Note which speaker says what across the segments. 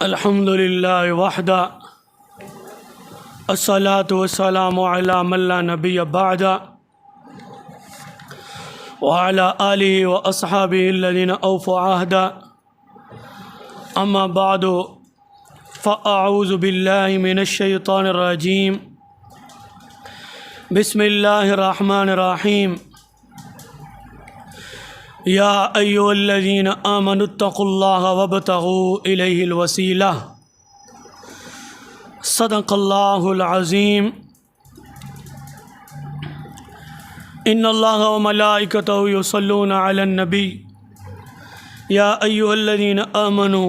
Speaker 1: अल्हम्दुलिल्लाह वहदा अस्सलातु वस्सलामु अला मन ला नबिय्य बअदा व अला आलिहि व अस्हाबिहि अल्लज़ीना औफ़ू अहदा अम्मा बअदु फ़अऊज़ु बिल्लाहि मिनश शैतानिर रजीम बिस्मिल्लाहिर रहमानिर रहीम या अय्युहल्लज़ीना आमनुत्तक़ुल्लाह वब्तग़ू इलैहिल वसीला सदक़ल्लाहुल अज़ीम। इन्नल्लाह व मलाइकतहु युसल्लूना अलन नबी या अय्युहल्लज़ीना आमनू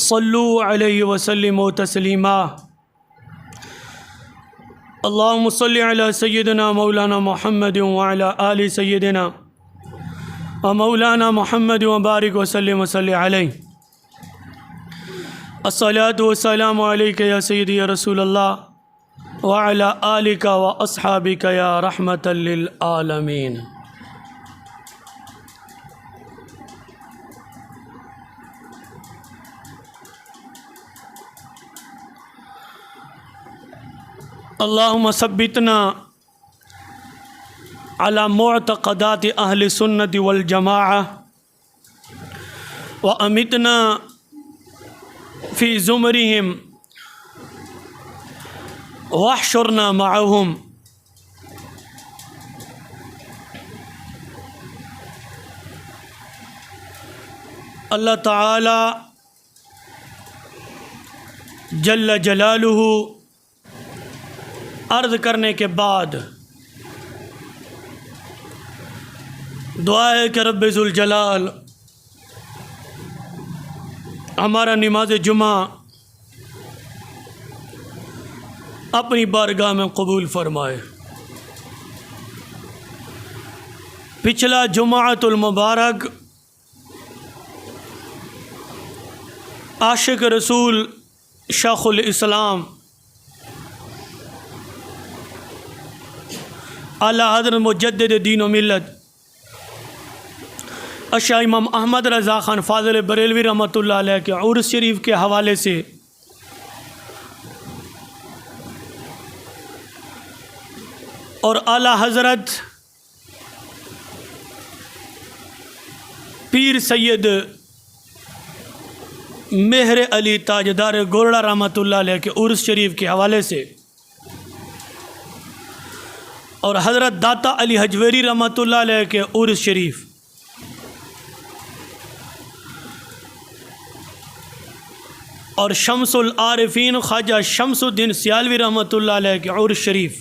Speaker 1: सल्लू अलैहि व सल्लिमू तस्लीमा। अल्लाहुम्मा सल्लि अला सय्यिदिना मौलाना मुहम्मद व अला आलि सय्यिदिना व मौलाना मुहम्मद व बारिक व सल्लिम व सल्लि अलैहि। अस्सलातु वस्सलामु अलैका या सय्यदी या रसूलल्लाह व अला आलिका व अस्हाबिका या रहमतल लिल आलमीन। अल्लाहुम्मा सब्बितना अला मुअतक़दाति अहली सुन्नति वल जमाअह व अमितना फ़ी ज़ुमरिहिम वहशुरना मअहुम। अल्लाह ताला जल्ल जलालुहु अर्ज़ करने के बाद दुआ है कि रब्बे ज़ुल जलाल हमारा नमाज जुमा अपनी बारगाह में कबूल फरमाए। पिछला जुमाअतुल मुबारक आशिक रसूल शेखुल इस्लाम आला हज़रत मुजद्दिद दीन व मिल्लत अशा इमाम अहमद रज़ा ख़ान फ़ाज़िल बरेलवी रहमतुल्लाह अलैह के उर्स शरीफ के हवाले से और आला हज़रत पीर सैयद मेहर अली ताजदार गोरड़ा रहमतुल्लाह अलैह के उर्स शरीफ के हवाले से और हज़रत दाता अली हजवेरी रहमतुल्लाह अलैह के उर्स शरीफ और शम्सुल आरिफीन ख्वाजा शम्सुद्दीन सियालवी रहमतुल्लाह अलैह के उर्स शरीफ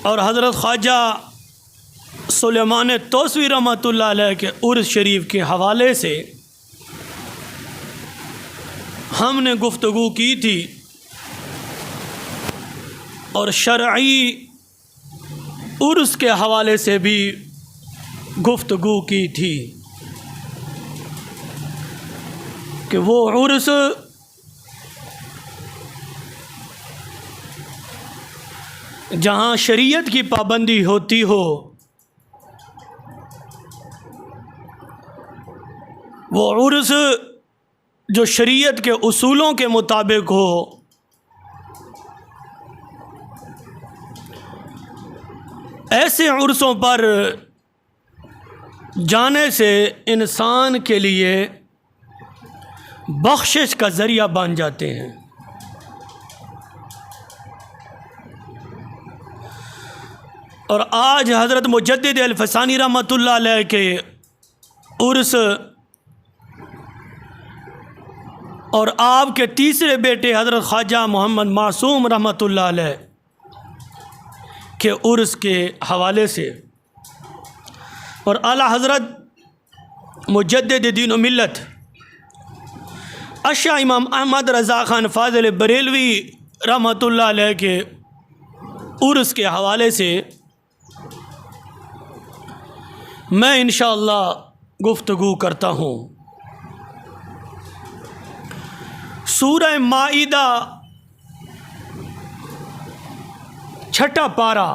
Speaker 1: और हज़रत ख्वाजा सुलेमान तोसवी रहमतुल्लाह अलैह के उर्स शरीफ के हवाले से हमने गुफ्तगू की थी और शरई उर्स के हवाले से भी गुफ्तगू की थी कि वो उर्स जहाँ शरीयत की पाबंदी होती हो वो उर्स जो शरीयत के उसूलों के मुताबिक हो ऐसे उर्सों पर जाने से इंसान के लिए बख्शिश का ज़रिया बन जाते हैं। और आज हज़रत मुजद्दिद अल-फसानी रहमतुल्लाह अलैह के उर्स और आपके तीसरे बेटे हज़रत ख्वाजा मोहम्मद मासूम रहमतुल्लाह अलैह के उर्स के हवाले से और आला हज़रत मुजद्दिद दीन व मिल्लत अशा इमाम अहमद रज़ा ख़ान फ़ाज़िल बरेलवी रहमतुल्लाह अलैह के उर्स के हवाले से मैं इंशाअल्लाह गुफ्तगू करता हूँ। सूरह माइदा छठा पारा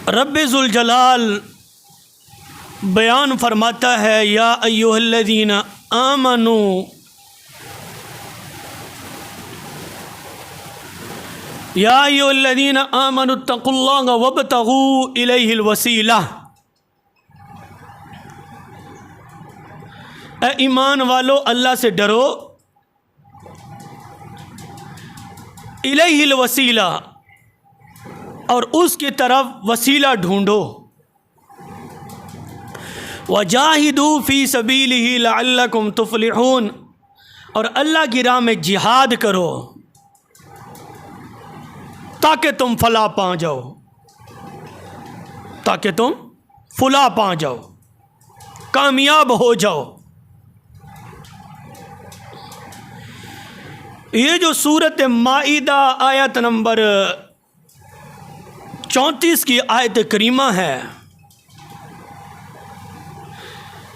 Speaker 1: रब्बे ज़ुल जलाल बयान फरमाता है, या अय्युहल्लज़ीना आमनू या अय्युहल्लज़ीना आमनुत्तक़ुल्लाह वब्तग़ू इलैहिल वसीला। ए ईमान वालो, अल्लाह से डरो, इलैहिल वसीला, और उसकी तरफ वसीला ढूंढो, वजाहिदू फ़ी सबीलिही लअल्लकुम तुफ़्लिहून, और अल्लाह की राह में जिहाद करो ताकि तुम फलाह पा जाओ, ताकि तुम फलाह पा जाओ, कामयाब हो जाओ। ये जो सूरत माइदा आयत नंबर 34 की आयत करीमा है,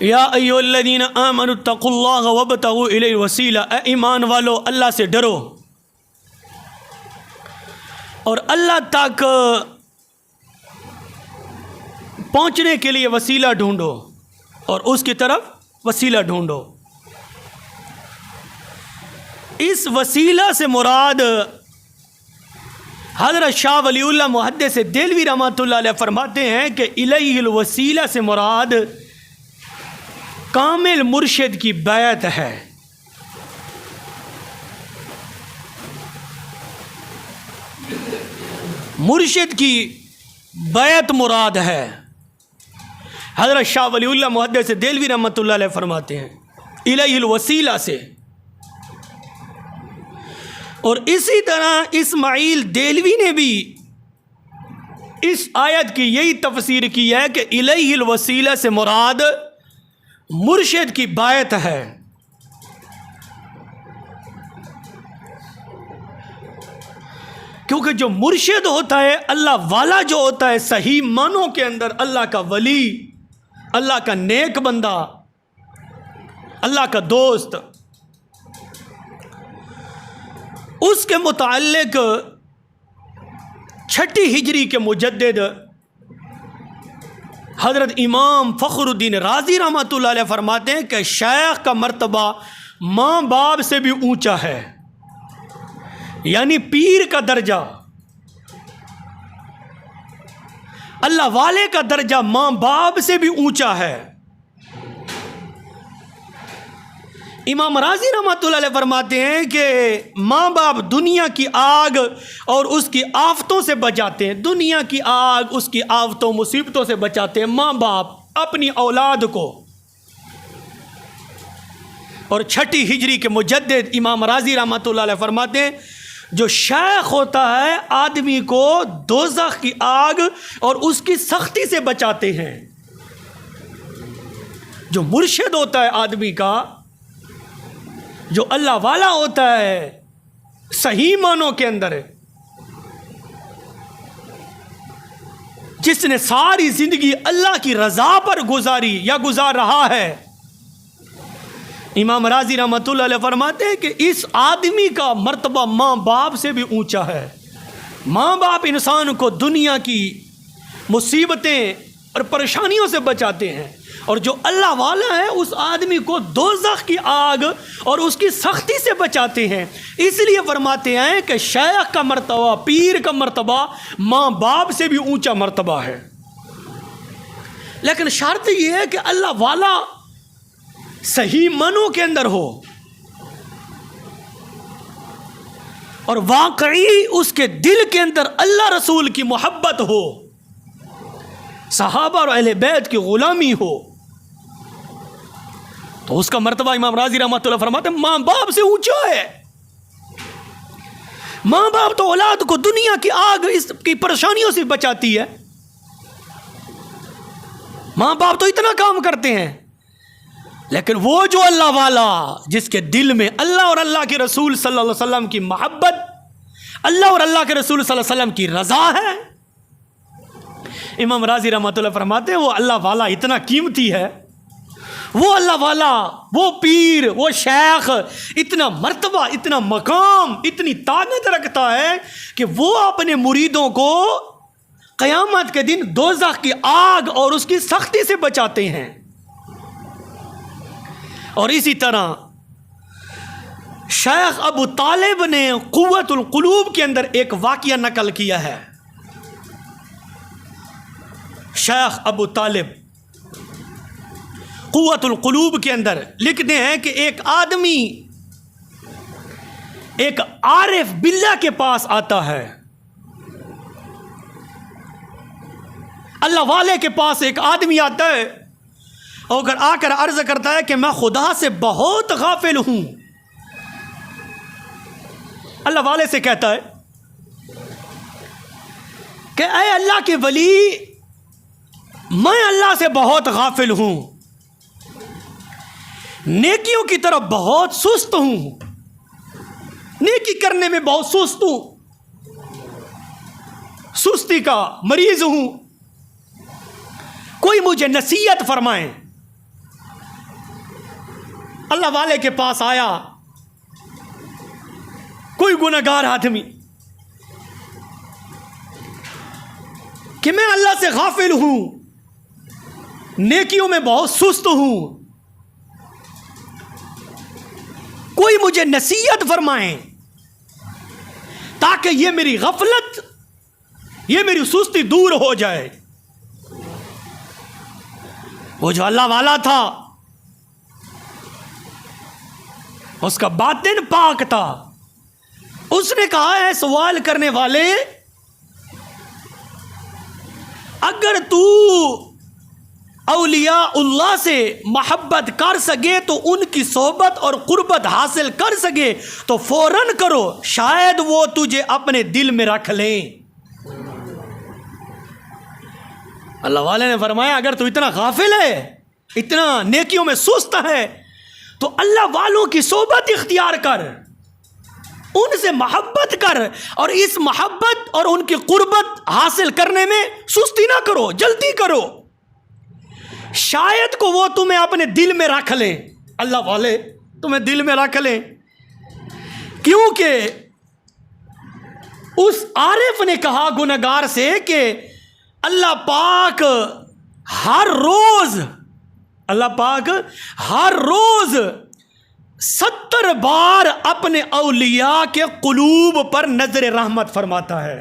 Speaker 1: या अय्युहल्लज़ीना आमनुत्तक़ुल्लाह वब्तग़ू इलैहिल वसीला, ए ईमान वालो, अल्लाह से डरो और अल्लाह तक पहुँचने के लिए वसीला ढूंढो, और उसकी तरफ वसीला ढूंढो। इस वसीला से मुराद हज़रत शाह वलीउल्लाह मुहद्दिस देलवी रहमतुल्लाह अलैह फरमाते हैं कि इलैहिल वसीला से मुराद कामिल मुर्शिद की बैत है। मुर्शिद की बैत मुराद है। हज़रत शाह वलीउल्लाह मुहद्दिस देलवी रहमतुल्लाह अलैह फरमाते हैं इलैहिल वसीला से। और इसी तरह इस्माइल देलवी ने भी इस आयत की यही तफसीर की है कि इलैहिल वसीला से मुराद मुर्शिद की बैत है। क्योंकि जो मुर्शिद होता है, अल्लाह वाला जो होता है, सही मानों के अंदर अल्लाह का वली, अल्लाह का नेक बंदा, अल्लाह का दोस्त, उसके मुताल्लिक छठी हिजरी के मुजद्दिद हज़रत इमाम फ़खरुद्दीन राज़ी रहमतुल्लाह अलैह फरमाते हैं कि शेख का मर्तबा माँ बाप से भी ऊंचा है, यानी पीर का दर्जा, अल्लाह वाले का दर्जा माँ बाप से भी ऊंचा है। इमाम राज़ी रहमतुल्लाह अलैह फरमाते हैं कि माँ बाप दुनिया की आग और उसकी आफतों से बचाते हैं, दुनिया की आग, उसकी आफतों मुसीबतों से बचाते हैं माँ बाप अपनी औलाद को। और छठी हिजरी के मुजद्दिद इमाम राज़ी रहमतुल्लाह अलैह फरमाते हैं जो शेख होता है आदमी को दोज़ख की आग और उसकी सख्ती से बचाते हैं। जो मुर्शिद होता है आदमी का, जो अल्लाह वाला होता है सही मानों के अंदर, जिसने सारी जिंदगी अल्लाह की रज़ा पर गुजारी या गुजार रहा है, इमाम राज़ी रहमतुल्लाह अलैह फरमाते हैं कि इस आदमी का मर्तबा माँ बाप से भी ऊंचा है। माँ बाप इंसान को दुनिया की मुसीबतें और परेशानियों से बचाते हैं, और जो अल्लाह वाला है उस आदमी को दोज़ख की आग और उसकी सख्ती से बचाते हैं। इसलिए फरमाते हैं कि शेख का मर्तबा, पीर का मर्तबा माँ बाप से भी ऊंचा मर्तबा है। लेकिन शर्त यह है कि अल्लाह वाला सही मनों के अंदर हो और वाकई उसके दिल के अंदर अल्लाह रसूल की मोहब्बत हो, सहाबा और अहले बैत की गुलामी हो, तो उसका मर्तबा इमाम राज़ी रहमतुल्लाह फरमाते हैं माँ बाप से ऊंचा है। माँ बाप तो औलाद को दुनिया की आग, इसकी परेशानियों से बचाती है। माँ बाप तो इतना काम करते हैं, लेकिन वो जो अल्लाह वाला, जिसके दिल में अल्लाह और अल्लाह के रसूल सल्लल्लाहु अलैहि वसल्लम की मोहब्बत, अल्लाह और अल्लाह के रसूल सल्लल्लाहु अलैहि वसल्लम की रज़ा है, इमाम राज़ी रहमतुल्लाह फरमाते हैं वो अल्लाह वाला इतना कीमती है, वो अल्लाह वाला, वो पीर, वो शेख इतना मर्तबा, इतना मकाम, इतनी ताकत रखता है कि वो अपने मुरीदों को क़यामत के दिन दोज़ख की आग और उसकी सख्ती से बचाते हैं। और इसी तरह शेख अबू तालिब ने क़ुव्वतुल क़ुलूब के अंदर एक वाक़या नकल किया है। शेख अबू तालिब क़ुव्वतुल क़ुलूब के अंदर लिखते हैं कि एक आदमी एक आरिफ बिल्ला के पास आता है। अल्लाह वाले के पास एक आदमी आता है और आकर अर्ज़ करता है कि मैं खुदा से बहुत गाफिल हूँ। अल्लाह वाले से कहता है कि ऐ अल्लाह के वली, मैं अल्लाह से बहुत गाफिल हूँ, नेकियों की तरफ बहुत सुस्त हूँ, नेकी करने में बहुत सुस्त हूँ, सुस्ती का मरीज हूँ, कोई मुझे नसीहत फरमाए। अल्लाह वाले के पास आया कोई गुनहगार आदमी कि मैं अल्लाह से गाफिल हूँ, नेकियों में बहुत सुस्त हूँ, कोई मुझे नसीहत फरमाए ताकि ये मेरी गफलत, ये मेरी सुस्ती दूर हो जाए। वो जो अल्लाह वाला था उसका बातिन पाक था। उसने कहा है सवाल करने वाले, अगर तू औलिया-उल्लाह से मोहब्बत कर सके तो उनकी सोहबत और कुर्बत हासिल कर सके तो फौरन करो, शायद वो तुझे अपने दिल में रख लें। अल्लाह वाले ने फरमाया अगर तू इतना गाफिल है, इतना नेकियों में सुस्त है, तो अल्लाह वालों की सोहबत इख्तियार कर, उनसे मोहब्बत कर और इस मोहब्बत और उनकी कुर्बत हासिल करने में सुस्ती ना करो, जल्दी करो, शायद को वो तुम्हें अपने दिल में रख लें। अल्लाह वाले तुम्हें दिल में रख लें, क्योंकि उस आरिफ ने कहा गुनहगार से कि अल्लाह पाक हर रोज 70 बार अपने औलिया के कुलूब पर नजर रहमत फरमाता है।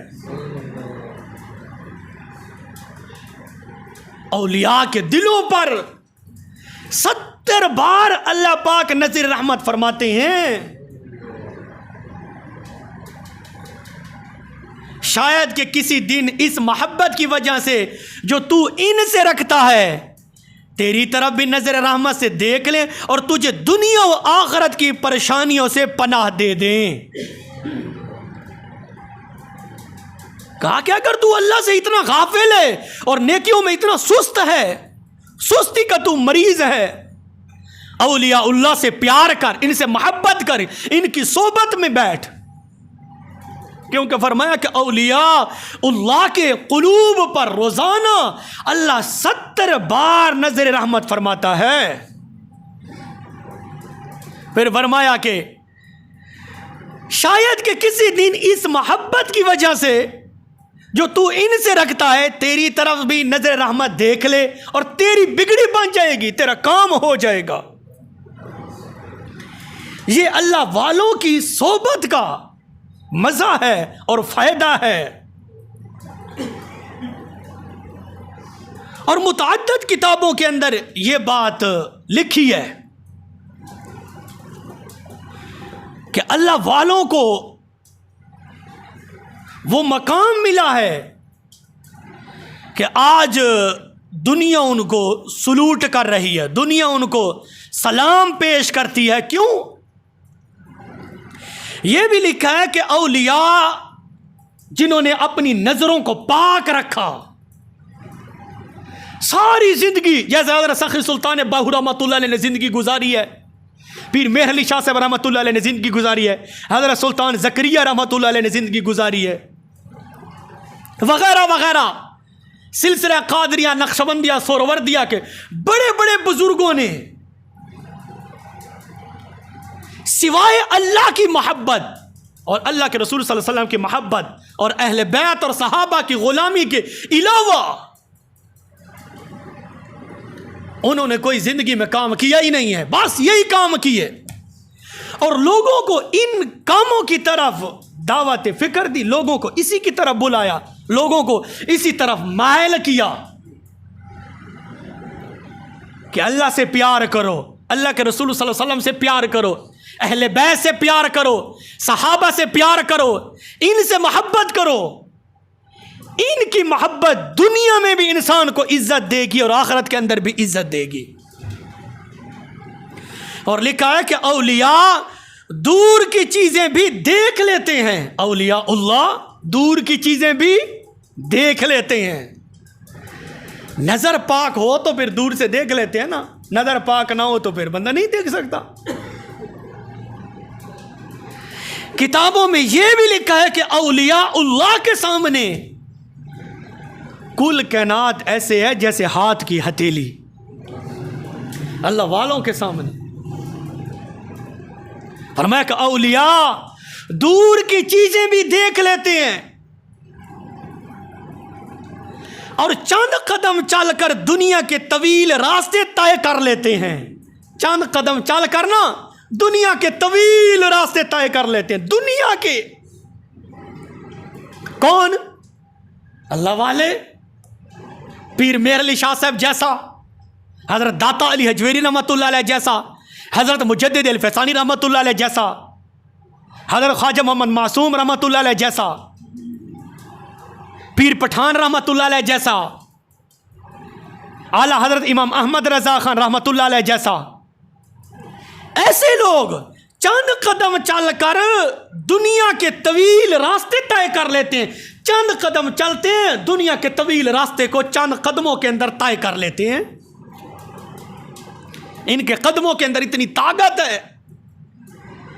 Speaker 1: औलिया के दिलों पर 70 बार अल्लाह पाक नजर रहमत फरमाते हैं। शायद कि किसी दिन इस मोहब्बत की वजह से जो तू इनसे रखता है, तेरी तरफ भी नजर रहमत से देख ले और तुझे दुनिया व आखिरत की परेशानियों से पनाह दे दें। कहा क्या कर तू अल्लाह से इतना गाफिल है और नेकियों में इतना सुस्त है, सुस्ती का तू मरीज है। औलिया उल्लाह से प्यार कर, इनसे मोहब्बत कर, इनकी सोबत में बैठ, क्योंकि फरमाया कि औलिया उल्लाह के कुलूब पर रोजाना अल्लाह 70 बार नजर रहमत फरमाता है। फिर फरमाया कि शायद कि किसी दिन इस मोहब्बत की वजह से जो तू इनसे रखता है, तेरी तरफ भी नजर रहमत देख ले और तेरी बिगड़ी बन जाएगी, तेरा काम हो जाएगा। ये अल्लाह वालों की सोबत का मजा है और फायदा है। और मुतअद्दिद किताबों के अंदर यह बात लिखी है कि अल्लाह वालों को वो मकाम मिला है कि आज दुनिया उनको सलूट कर रही है, दुनिया उनको सलाम पेश करती है। क्यों? यह भी लिखा है कि औलिया जिन्होंने अपनी नजरों को पाक रखा, सारी जिंदगी, जैसे हज़रत सखी सुल्तान बाहू रहमतुल्लाह अलैह ने जिंदगी गुजारी है, पीर मेहर अली शाह साहब रहमतुल्लाह अलैह ने जिंदगी गुजारी है, हज़रत सुल्तान ज़करिया रहमतुल्लाह अलैह ने जिंदगी गुजारी है, वगैरह वगैरह, सिलसिला कादरिया, नक्शबंदिया, सोहरवर्दिया के बड़े बड़े बुजुर्गों ने सिवाय अल्लाह की मोहब्बत और अल्लाह के रसूल सल्लल्लाहु अलैहि वसल्लम की मोहब्बत और अहले बैत और सहाबा की गुलामी के अलावा उन्होंने कोई जिंदगी में काम किया ही नहीं है, बस यही काम किए और लोगों को इन कामों की तरफ दावत फिक्र दी, लोगों को इसी की तरफ बुलाया, लोगों को इसी तरफ मायल किया कि अल्लाह से प्यार करो, अल्लाह के रसूल सल्लल्लाहु अलैहि वसल्लम से प्यार करो, अहले बैत से प्यार करो, सहाबा से प्यार करो, इनसे मोहब्बत करो। इनकी मोहब्बत दुनिया में भी इंसान को इज्जत देगी और आखिरत के अंदर भी इज्जत देगी। और लिखा है कि औलिया दूर की चीजें भी देख लेते हैं, औलिया उल्लाह दूर की चीजें भी देख लेते हैं। नजर पाक हो तो फिर दूर से देख लेते हैं ना, नजर पाक ना हो तो फिर बंदा नहीं देख सकता। किताबों में यह भी लिखा है कि औलिया उल्लाह के सामने कुल कायनात ऐसे है जैसे हाथ की हथेली, अल्लाह वालों के सामने। फरमाया कि औलिया दूर की चीजें भी देख लेते हैं और चंद कदम चलकर दुनिया के तवील रास्ते तय कर लेते हैं। चंद कदम चल कर ना दुनिया के तवील रास्ते तय कर लेते हैं। दुनिया के कौन? अल्लाह वाले, पीर मेहर अली शाह साहब जैसा, हजरत दाता अली हजवेरी रहमतुल्लाह अलैह जैसा, हजरत मुजद्दिद अल फैसानी रहमतुल्लाह अलैह जैसा, हजरत ख्वाजा मोहम्मद मासूम रहमतुल्लाह अलैह जैसा, पीर पठान रहमतुल्लाह अलैह जैसा, आला हजरत इमाम अहमद रजा खान रहमतुल्लाह अलैह जैसा, ऐसे लोग चंद कदम चलकर दुनिया के तवील रास्ते तय कर लेते हैं। चंद कदम चलते हैं, दुनिया के तवील रास्ते को चंद कदमों के अंदर तय कर लेते हैं। इनके कदमों के अंदर इतनी ताकत है,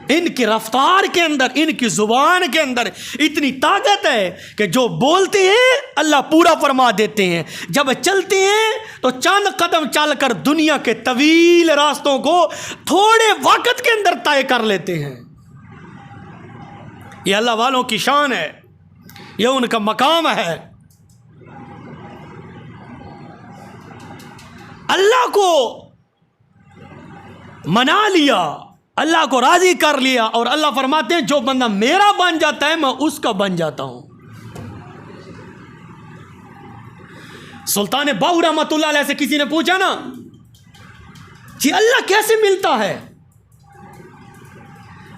Speaker 1: इनकी रफ्तार के अंदर, इनकी जुबान के अंदर इतनी ताकत है कि जो बोलते हैं अल्लाह पूरा फरमा देते हैं। जब चलते हैं तो चंद कदम चलकर दुनिया के तवील रास्तों को थोड़े वक्त के अंदर तय कर लेते हैं। यह अल्लाह वालों की शान है, यह उनका मकाम है। अल्लाह को मना लिया, अल्लाह को राजी कर लिया और अल्लाह फरमाते हैं जो बंदा मेरा बन जाता है मैं उसका बन जाता हूं। सुल्तान बाहू रहमतुल्लाह अलैह से किसी ने पूछा ना जी अल्लाह कैसे मिलता है?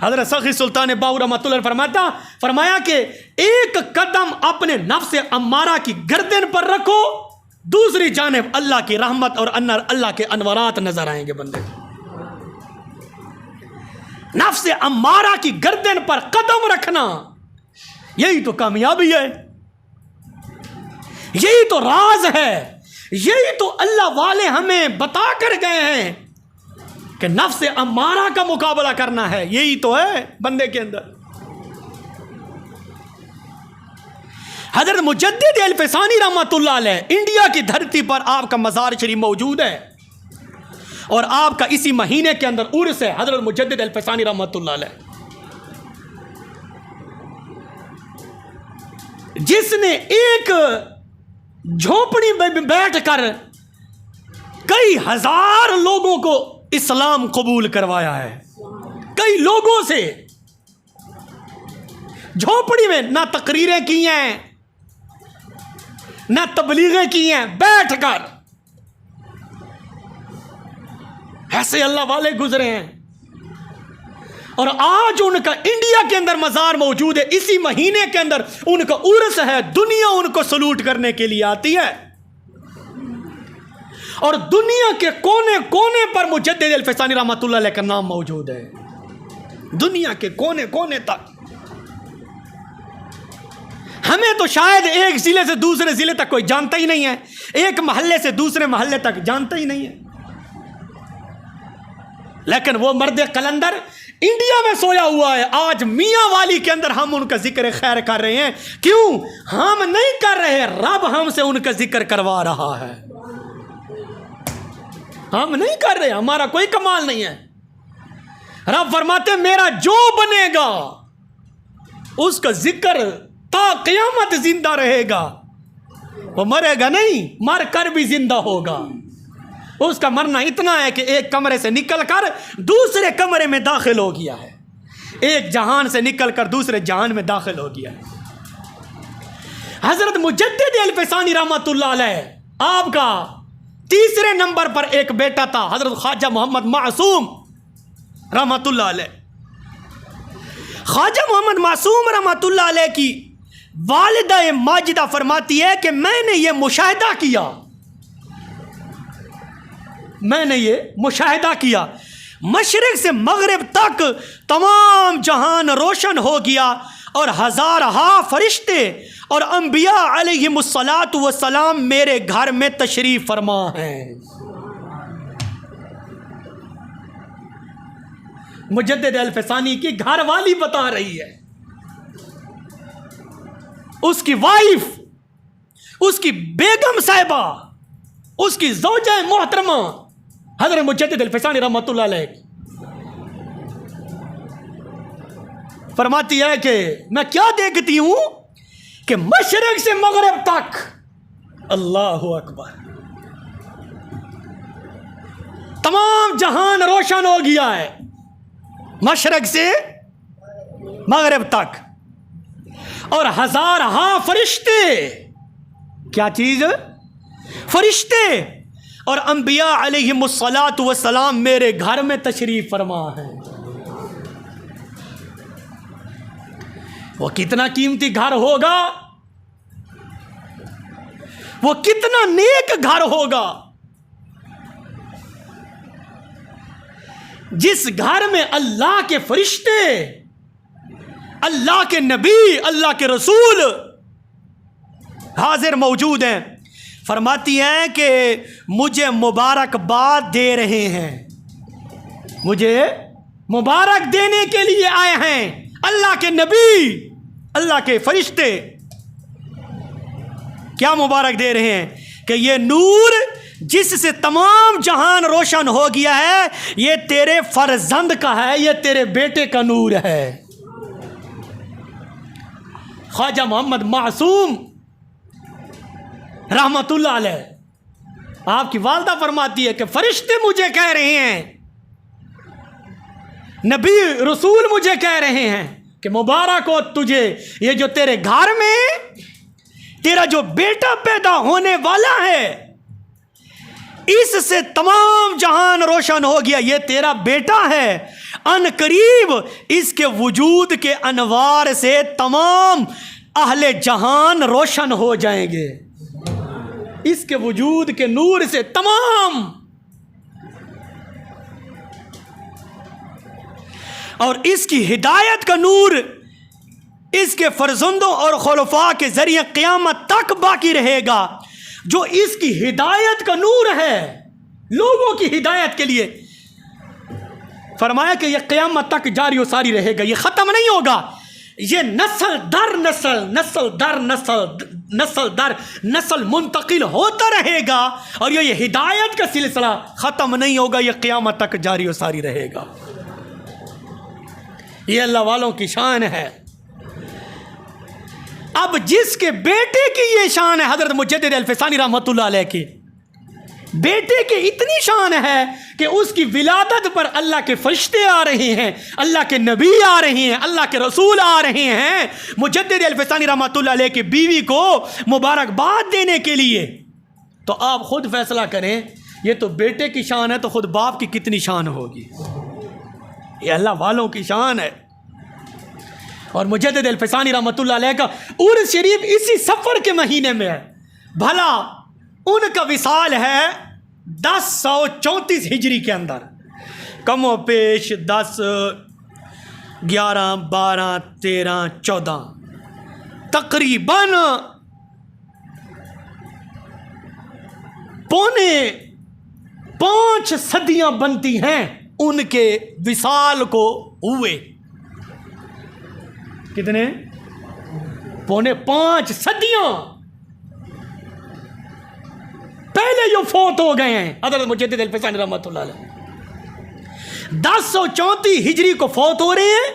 Speaker 1: हज़रत सखी सुल्तान बाहू रहमतुल्लाह अलैह फरमाया कि एक कदम अपने नफ्स अम्मारा की गर्दन पर रखो, दूसरी जानिब अल्लाह की रहमत और अल्लाह के अनवरात नजर आएंगे बंदे को। नफ्स अम्मारा की गर्दन पर कदम रखना, यही तो कामयाबी है, यही तो राज है, यही तो अल्लाह वाले हमें बता कर गए हैं कि नफ्स अम्मारा का मुकाबला करना है। यही तो है बंदे के अंदर। हजरत मुजद्दिद अल फैसानी रहमतुल्लाह अलैह इंडिया की धरती पर आपका मज़ार शरीफ मौजूद है और आपका इसी महीने के अंदर उर्स है हजरत मुजद्दिद अल फैसानी रहमतुल्लाह अलैह, जिसने एक झोपड़ी में बैठकर कई हजार लोगों को इस्लाम कबूल करवाया है। कई लोगों से झोपड़ी में ना तकरीरें की हैं ना तबलीगें की हैं, बैठकर ऐसे अल्लाह वाले गुजरे हैं और आज उनका इंडिया के अंदर मज़ार मौजूद है। इसी महीने के अंदर उनका उर्स है, दुनिया उनको सलूट करने के लिए आती है और दुनिया के कोने कोने पर मुजद्दिद अल फैसानी रहमतुल्लाह अलैह का नाम मौजूद है। दुनिया के कोने कोने तक। हमें तो शायद एक जिले से दूसरे जिले तक कोई जानता ही नहीं है, एक महल्ले से दूसरे महल्ले तक जानता ही नहीं है, लेकिन वो मर्द कलंदर इंडिया में सोया हुआ है। आज मियाँ वाली के अंदर हम उनका जिक्र खैर कर रहे हैं। क्यों? हम नहीं कर रहे, रब हमसे उनका जिक्र करवा रहा है। हम नहीं कर रहे, हमारा कोई कमाल नहीं है। रब फरमाते मेरा जो बनेगा उसका जिक्र ता क़यामत जिंदा रहेगा। वो मरेगा नहीं, मर कर भी जिंदा होगा। उसका मरना इतना है कि एक कमरे से निकलकर दूसरे कमरे में दाखिल हो गया है, एक जहान से निकलकर दूसरे जहान में दाखिल हो गया है। हजरत मुजद्दिद अल-फ़सानी रहमतुल्लाह अलैह, आपका तीसरे नंबर पर एक बेटा था, हजरत ख्वाजा मोहम्मद मासूम रहमतुल्लाह अलैह। ख्वाजा मोहम्मद मासूम रहमतुल्लाह अलैह की वालिदा माजिदा फरमाती है कि मैंने ये मुशाहिदा किया, मशरिक से मगरिब तक तमाम जहान रोशन हो गया और हज़ारहा फरिश्ते और अंबिया अलैहिमुस्सलातु वस्सलाम मेरे घर में तशरीफ़ फरमा हैं। मुजद्दिद अल-फ़सानी की घर वाली बता रही है, उसकी वाइफ, उसकी बेगम साहिबा, उसकी ज़ौजा मोहतरमा हज़रत मुजद्दिद अल-फ़सानी रहमतुल्लाह अलैह फरमाती है कि मैं क्या देखती हूँ कि मशरिक से मगरिब तक, अल्लाहु अकबर, तमाम जहान रोशन हो गया है, मशरिक से मगरिब तक, और हज़ारहा फरिश्ते, क्या चीज़, फरिश्ते और अंबिया अलैहिमुस्सलातु वस्सलाम मेरे घर में तशरीफ़ फरमा है। वो कितना कीमती घर होगा, वो कितना नेक घर होगा, जिस घर में अल्लाह के फरिश्ते, अल्लाह के नबी, अल्लाह के रसूल हाजिर मौजूद हैं। फरमाती हैं कि मुझे मुबारकबाद दे रहे हैं, मुझे मुबारक देने के लिए आए हैं अल्लाह के नबी, अल्लाह के फरिश्ते। क्या मुबारक दे रहे हैं कि ये नूर जिससे तमाम जहान रोशन हो गया है, ये तेरे फर्जंद का है, ये तेरे बेटे का नूर है। ख्वाजा मोहम्मद मासूम रहमतुल्लाह अलैह, आपकी वालदा फरमाती है कि फरिश्ते मुझे कह रहे हैं, नबी रसूल मुझे कह रहे हैं कि मुबारक हो तुझे, ये जो तेरे घर में तेरा जो बेटा पैदा होने वाला है, इससे तमाम जहान रोशन हो गया, ये तेरा बेटा है। अन करीब इसके वजूद के अनवार से तमाम अहले जहान रोशन हो जाएंगे, इसके वजूद के नूर से तमाम, और इसकी हिदायत का नूर इसके फर्जंदों और खुलफा के जरिए क़यामत तक बाकी रहेगा। जो इसकी हिदायत का नूर है, लोगों की हिदायत के लिए, फरमाया कि यह क़यामत तक जारी व सारी रहेगा, यह ख़त्म नहीं होगा, ये नस्ल दर नस्ल, नस्ल दर नस्ल, नस्ल दर नस्ल मुंतकिल होता रहेगा, और ये हिदायत का सिलसिला ख़त्म नहीं होगा, यह क़यामत तक जारी व सारी रहेगा। ये अल्लाह वालों की शान है। अब जिसके बेटे की ये शान है, हज़रत मुजद्दिद अल-फ़सानी रहमतुल्लाह अलैह की बेटे की इतनी शान है कि उसकी विलादत पर अल्लाह के फरिश्ते आ रहे हैं, अल्लाह के नबी आ रहे हैं, अल्लाह के रसूल आ रहे हैं मुजद्दिद अल-फ़सानी रहमतुल्लाह अलैह की बीवी को मुबारकबाद देने के लिए। तो आप खुद फैसला करें, ये तो बेटे की शान है, तो खुद बाप की कितनी शान होगी। ये अल्लाह वालों की शान है। और मुजद्दिद अल-फ़सानी रहमतुल्लाह अलैह का उर्स शरीफ इसी सफ़र के महीने में है। भला उनका विसाल है 1034 हिजरी के अंदर, कमो पेश 10, 11, 12, 13, 14, तकरीबन पौने 5 सदियां बनती हैं उनके विसाल को हुए। कितने? पौने 5 सदियां पहले जो फोत हो गए हैं हज़रत मुजद्दिद अल-फ़सानी रहमतुल्लाह अलैह। 1034 हिजरी को फोत हो रहे हैं,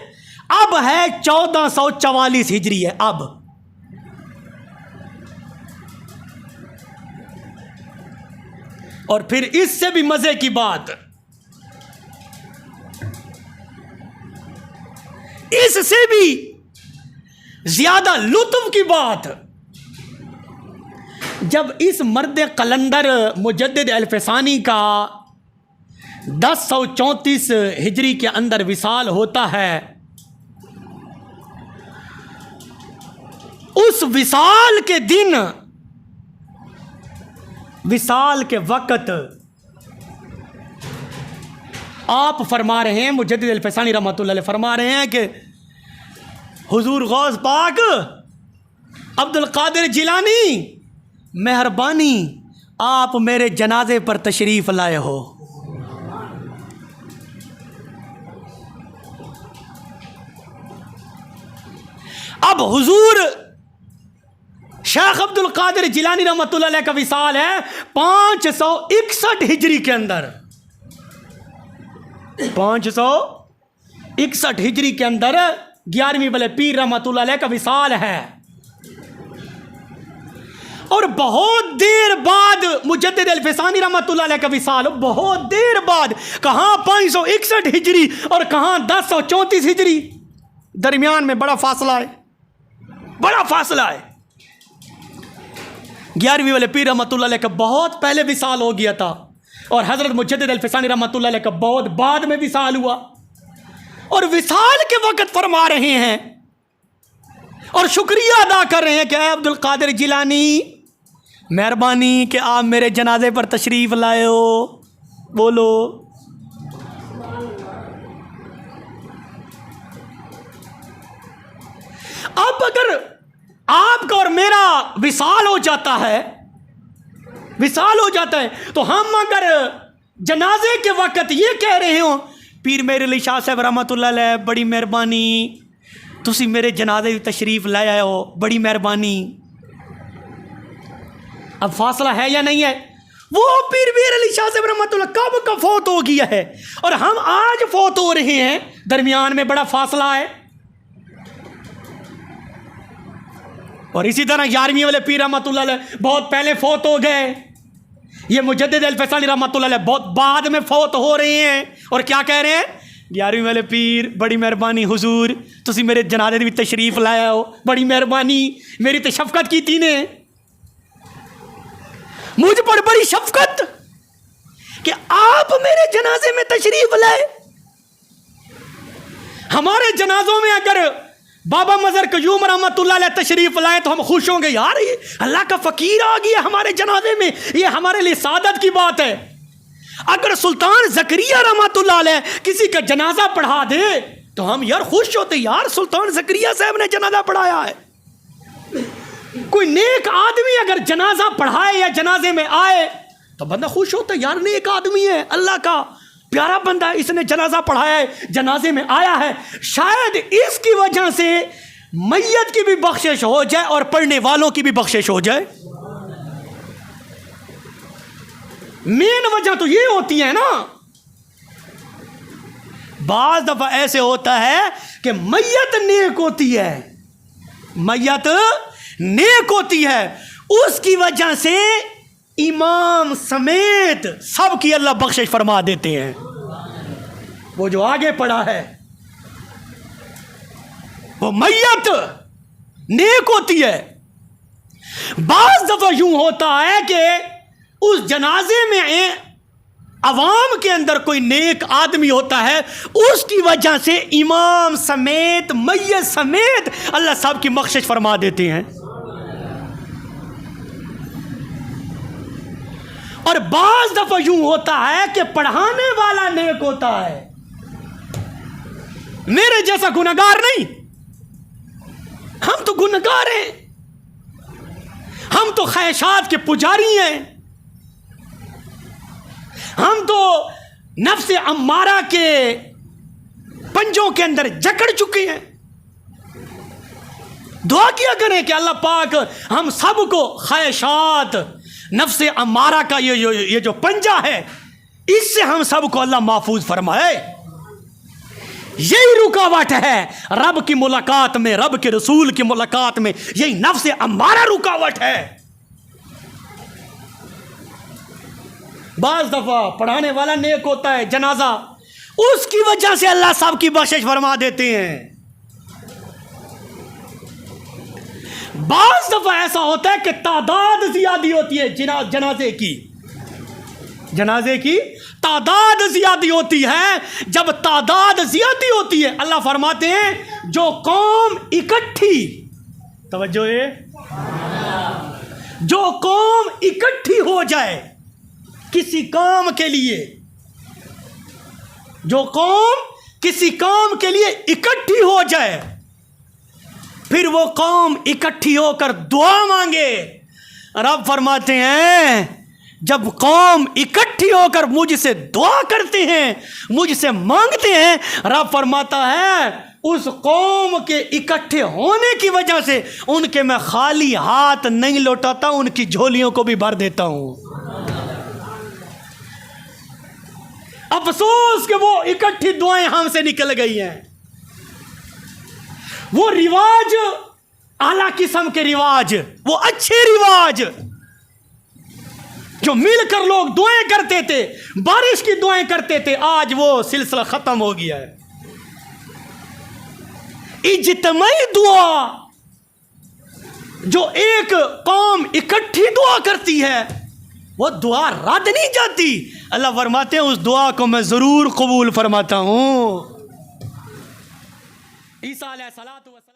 Speaker 1: अब है 1444 हिजरी है। अब और फिर इससे भी मजे की बात, इससे भी ज्यादा लुत्फ की बात, जब इस मर्द कलंदर मुजद्दिद अल्फसानी का 1034 हिजरी के अंदर विसाल होता है, उस विसाल के दिन, विसाल के वक्त आप फरमा रहे हैं, मुजद्दिद अल्फसानी रहमतुल्लाह अलैह फरमा रहे हैं कि हुजूर गौस पाक अब्दुल कादिर जिलानी, मेहरबानी आप मेरे जनाजे पर तशरीफ़ लाए हो। अब हुजूर शेख अब्दुल कादिर जिलानी रहमतुल्लाह अलैह का विसाल है 561 हिजरी के अंदर, 561 हिजरी के अंदर 11वीं वाले पीर रहमतुल्लाह अलैह का विसाल है। और बहुत देर बाद मुजद्दिद अल्फसानी रहमतुल्लाह अलैह का विसाल, बहुत देर बाद, कहाँ 561 हिजरी और कहाँ 1034 हिजरी, दरमियान में बड़ा फासला है, बड़ा फासला है। 11वीं वाले पीर रहमतुल्लाह अलैह का बहुत पहले विसाल हो गया था और हज़रत मुजद्दिद अल्फसानी रहमतुल्लाह अलैह का बहुत बाद में विसाल हुआ। और विसाल के वक्त फरमा रहे हैं और शुक्रिया अदा कर रहे हैं कि अब्दुल कादिर जिलानी मेहरबानी कि आप मेरे जनाजे पर तशरीफ़ लाए हो। बोलो अब अगर आपका और मेरा विसाल हो जाता है, विसाल हो जाता है, तो हम अगर जनाजे के वक्त ये कह रहे हो पीर मेरे लिए शाह साहब रहमतुल्लाह अलैह बड़ी मेहरबानी, तुसी मेरे जनाजे की तशरीफ़ लाए हो, बड़ी मेहरबानी। अब फासला है या नहीं है? वो पीर मेरे अली शाह साहब रहमतुल्लाह कब का फौत हो गया है और हम आज फौत हो रहे हैं, दरमियान में बड़ा फासला है। और इसी तरह 11वीं वाले पीर रहमतुल्लाह अलैह बहुत पहले फौत हो गए, ये मुजद्दिद अल्फसानी रहमतुल्लाह अलैह बहुत बाद में फौत हो रहे हैं और क्या कह रहे हैं? 11वीं वाले पीर बड़ी मेहरबानी हुजूर, तुसी मेरे जनाजे भी तशरीफ़ लाया हो, बड़ी मेहरबानी, मेरी तो शफकत की थी ने, मुझ पर बड़ी शफकत कि आप मेरे जनाजे में तशरीफ़ लाए। हमारे जनाजों में अगर बाबा मज़हर क़य्यूम रहमतुल्लाह अलैह तशरीफ़ लाए तो हम खुश होंगे, यार ये अल्लाह का फ़कीर आ गया हमारे जनाजे में, ये हमारे लिए सादत की बात है। अगर सुल्तान ज़करिया रहमतुल्लाह अलैह किसी का जनाजा पढ़ा दे तो हम यार खुश होते, यार सुल्तान ज़करिया साहब ने जनाजा पढ़ाया है। कोई नेक आदमी अगर जनाजा पढ़ाए या जनाजे में आए तो बंदा खुश होता है, यार नेक आदमी है, अल्लाह का प्यारा बंदा, इसने जनाजा पढ़ाया है, जनाजे में आया है। शायद इसकी वजह से मैयत की भी बख्शिश हो जाए और पढ़ने वालों की भी बख्शिश हो जाए। मेन वजह तो ये होती है ना, बाज दफा ऐसे होता है कि मैयत नेक होती है, मैयत नेक होती है, उसकी वजह से इमाम समेत सब की अल्लाह बख्शिश फरमा देते हैं। वो जो आगे पड़ा है वो मैयत नेक होती है। बाज़ दफा यूं होता है कि उस जनाजे में अवाम के अंदर कोई नेक आदमी होता है, उसकी वजह से इमाम समेत मैयत समेत अल्लाह सब की बख्शिश फरमा देते हैं। और बाज़ दफा यूं होता है कि पढ़ाने वाला नेक होता है, मेरे जैसा गुनहगार नहीं। हम तो गुनहगार हैं, हम तो ख्वाहिशात के पुजारी हैं, हम तो नफ्स अम्मारा के पंजों के अंदर जकड़ चुके हैं। दुआ किया करें कि अल्लाह पाक हम सबको ख्वाहिशात नफ्स अम्मारा का ये जो पंजा है, इससे हम सबको अल्लाह महफूज फरमाए। यही रुकावट है रब की मुलाकात में, रब के रसूल की मुलाकात में, यही नफ्स अम्मारा रुकावट है। बाज़ दफ़ा पढ़ाने वाला नेक होता है, जनाजा, उसकी वजह से अल्लाह साहब की बख्शिश फरमा देते हैं। बाज़ दफ़ा ऐसा होता है कि तादाद ज़्यादा होती है, जनाजे की तादाद ज़्यादा होती है। जब तादाद ज़्यादा होती है, अल्लाह फरमाते हैं जो कौम इकट्ठी, तवज्जो है, जो कौम इकट्ठी हो जाए किसी काम के लिए, जो कौम किसी काम के लिए इकट्ठी हो जाए, फिर वो कौम इकट्ठी होकर दुआ मांगे, रब फरमाते हैं जब कौम इकट्ठी होकर मुझसे दुआ करते हैं, मुझसे मांगते हैं, रब फरमाता है उस कौम के इकट्ठे होने की वजह से उनके मैं खाली हाथ नहीं लौटाता, उनकी झोलियों को भी भर देता हूं। अफसोस कि वो इकट्ठी दुआएं हमसे निकल गई हैं। वो रिवाज आला किस्म के रिवाज, वो अच्छे रिवाज जो मिलकर लोग दुआएं करते थे, बारिश की दुआएं करते थे, आज वो सिलसिला खत्म हो गया है। इज्तिमाई दुआ, जो एक कौम इकट्ठी दुआ करती है, वो दुआ रद्द नहीं जाती। अल्लाह फरमाते हैं उस दुआ को मैं ज़रूर कबूल फरमाता हूँ। ईसा अलैहिस्सलातु वस्सलाम